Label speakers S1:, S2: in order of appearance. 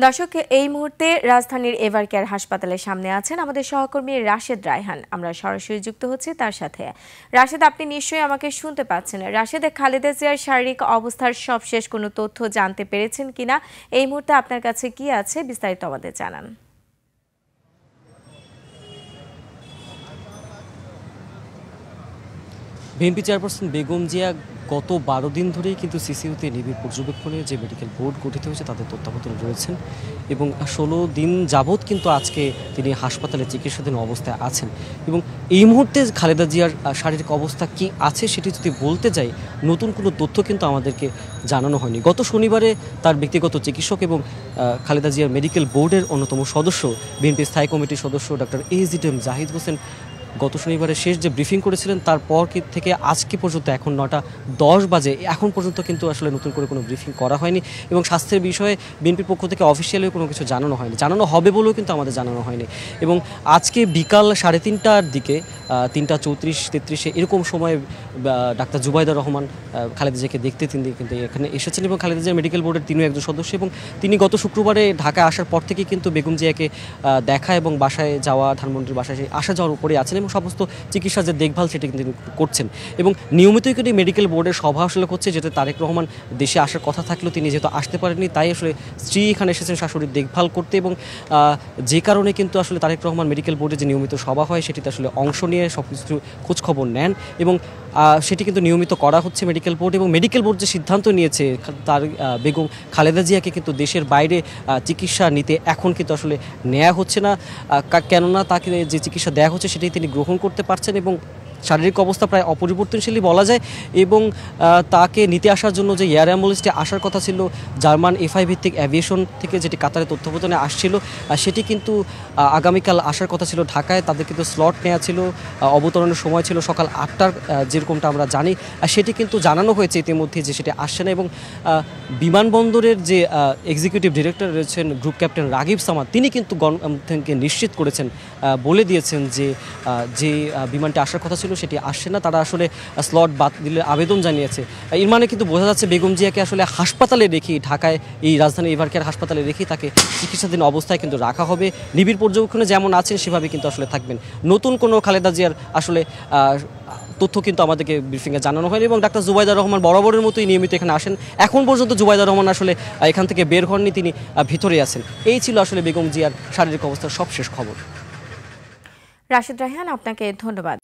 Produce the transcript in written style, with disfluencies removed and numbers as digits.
S1: দর্শক এই মুহূর্তে রাজধানীর এভারকেয়ার হাসপাতালের সামনে আছেন আমাদের সহকর্মী রাশেদ রায়হান। আমরা সরাসরি যুক্ত হচ্ছি তার সাথে। রাশেদ, আপনি নিশ্চয়ই আমাকে শুনতে পাচ্ছেন। রাশেদ, খালেদা জিয়ার শারীরিক অবস্থার সবশেষ কোনো তথ্য জানতে পেরেছেন কিনা, এই মুহূর্তে আপনার কাছে কি আছে বিস্তারিত আমাদের জানান।
S2: বিএনপি চেয়ারপারসন বেগম জিয়া গত 12 দিন ধরেই কিন্তু সিসিউতে নিবিড় পর্যবেক্ষণে যে মেডিকেল বোর্ড গঠিত হয়েছে তাদের তত্ত্বাবধানে রয়েছেন এবং 16 দিন যাবৎ কিন্তু আজকে তিনি হাসপাতালে চিকিৎসাধীন অবস্থায় আছেন। এবং এই মুহূর্তে খালেদা জিয়ার শারীরিক অবস্থা কি আছে সেটি যদি বলতে যাই, নতুন কোনো তথ্য কিন্তু আমাদেরকে জানানো হয়নি। গত শনিবারে তার ব্যক্তিগত চিকিৎসক এবং খালেদা জিয়ার মেডিকেল বোর্ডের অন্যতম সদস্য, বিএনপি স্থায়ী কমিটির সদস্য ডক্টর এজিএম জাহিদ হোসেন গত শনিবারে শেষ যে ব্রিফিং করেছিলেন তারপর থেকে আজকে পর্যন্ত এখন 9:10 বাজে, এখন পর্যন্ত কিন্তু আসলে নতুন করে কোনো ব্রিফিং করা হয়নি এবং স্বাস্থ্যের বিষয়ে বিএনপির পক্ষ থেকে অফিসিয়ালিও কোনো কিছু জানানো হয়নি, জানানো হবে বলেও কিন্তু আমাদের জানানো হয়নি। এবং আজকে বিকাল 3:30টার দিকে 3:34-33 এরকম সময়ে ডাক্তার জুবাইদা রহমান খালেদা জিয়াকে দেখতে তিনি কিন্তু এখানে এসেছেন এবং খালেদা জিয়া মেডিকেল বোর্ডের তিনিও একজন সদস্য এবং তিনি গত শুক্রবারে ঢাকায় আসার পর থেকে কিন্তু বেগম জিয়াকে দেখা এবং বাসায় যাওয়া, ধানমন্ডির বাসায় আসা যাওয়ার উপরে আছেন এবং সমস্ত চিকিৎসা যে দেখভাল সেটি কিন্তু করছেন। এবং নিয়মিতই কিন্তু মেডিকেল বোর্ডের সভা আসলে হচ্ছে, যেটা তারেক রহমান দেশে আসার কথা থাকলেও তিনি যেহেতু আসতে পারেননি, তাই আসলে স্ত্রী এখানে এসেছেন শাশুড়ির দেখভাল করতে এবং যে কারণে কিন্তু আসলে তারেক রহমান মেডিকেল বোর্ডে যে নিয়মিত সভা হয় সেটিতে আসলে অংশ নিয়ে সব কিছু খোঁজখবর নেন এবং সেটি কিন্তু নিয়মিত করা হচ্ছে মেডিকেল বোর্ড। এবং মেডিকেল বোর্ড যে সিদ্ধান্ত নিয়েছে তার বেগম খালেদা জিয়াকে কিন্তু দেশের বাইরে চিকিৎসা নিতে এখন কিন্তু আসলে নেওয়া হচ্ছে না, কেননা তাকে যে চিকিৎসা দেওয়া হচ্ছে সেটাই তিনি গ্রহণ করতে পারছেন এবং শারীরিক অবস্থা প্রায় অপরিবর্তনশীলই বলা যায়। এবং তাকে নিতে আসার জন্য যে এয়ার অ্যাম্বুলেন্সটি আসার কথা ছিল জার্মান এফআই ভিত্তিক অ্যাভিয়েশন থেকে, যেটি কাতারে তত্ত্বাবধানে আসছিল, সেটি কিন্তু আগামীকাল আসার কথা ছিল ঢাকায়। তাদের কিন্তু স্লট নেওয়া ছিল, অবতরণের সময় ছিল সকাল 8টার, যেরকমটা আমরা জানি। সেটি কিন্তু জানানো হয়েছে ইতিমধ্যে যে সেটি আসছে না। এবং বিমানবন্দরের যে এক্সিকিউটিভ ডিরেক্টর রয়েছেন গ্রুপ ক্যাপ্টেন রাগিব সামাদ, তিনি কিন্তু গণমাধ্যমকে নিশ্চিত করেছেন, বলে দিয়েছেন যে যে বিমানটি আসার কথা ছিল সেটি আসছে না, তারা আসলে স্লট বাতিলের আবেদন জানিয়েছে। এর মানে কিন্তু বোঝা যাচ্ছে বেগম জিয়াকে আসলে হাসপাতালে রেখেই, ঢাকায় এই রাজধানী এভারকেয়ার হাসপাতালে রেখেই তাকে চিকিৎসাধীন অবস্থায় কিন্তু রাখা হবে। নিবিড় পর্যবেক্ষণে যেমন আছেন সেভাবে কিন্তু আসলে থাকবেন। নতুন কোনো খালেদা জিয়ার আসলে তথ্য কিন্তু আমাদেরকে ব্রিফিংয়ে জানানো হয়নি এবং ডাক্তার জুবাইদা রহমান বরাবরের মতোই নিয়মিত এখানে আসেন। এখন পর্যন্ত জুবাইদা রহমান আসলে এখান থেকে বের হননি, তিনি ভিতরে আছেন। এই ছিল আসলে বেগম জিয়ার শারীরিক অবস্থার সবশেষ খবর।
S1: রাশেদ রায়হান, আপনাকে ধন্যবাদ।